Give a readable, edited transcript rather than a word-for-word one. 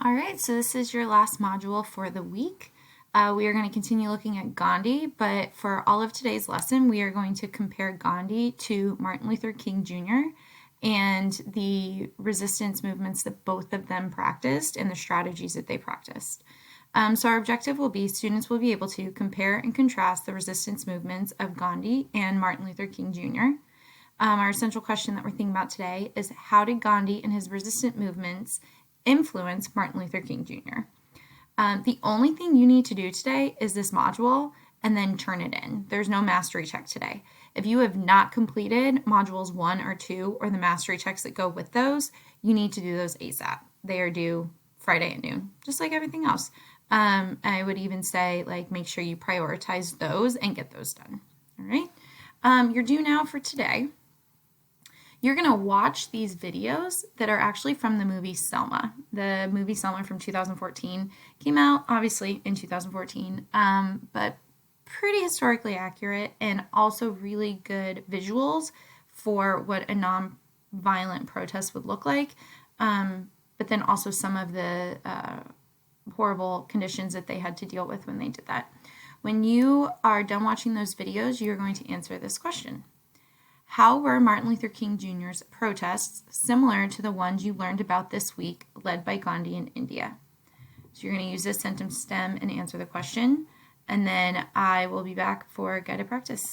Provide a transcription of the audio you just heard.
All right, so this is your last module for the week. We are going to continue looking at Gandhi, but for all of today's lesson, we are going to compare Gandhi to Martin Luther King Jr. and the resistance movements that both of them practiced and the strategies that they practiced. So our objective will be students will be able to compare and contrast the resistance movements of Gandhi and Martin Luther King Jr. Our essential question that we're thinking about today is how did Gandhi and his resistant movements influence Martin Luther King Jr.? The only thing you need to do today is this module and then turn it in. There's no mastery check today. If you have not completed modules 1 or 2 or the mastery checks that go with those, you need to do those ASAP. They are due Friday at noon, just like everything else. I would even say make sure you prioritize those and get those done. All right. You're due now for today. You're going to watch these videos that are actually from the movie Selma. The movie Selma from 2014 came out, obviously, in 2014, but pretty historically accurate and also really good visuals for what a non-violent protest would look like, but then also some of the horrible conditions that they had to deal with when they did that. When you are done watching those videos, you're going to answer this question. How were Martin Luther King Jr.'s protests similar to the ones you learned about this week led by Gandhi in India? So you're going to use this sentence stem and answer the question, and then I will be back for guided practice.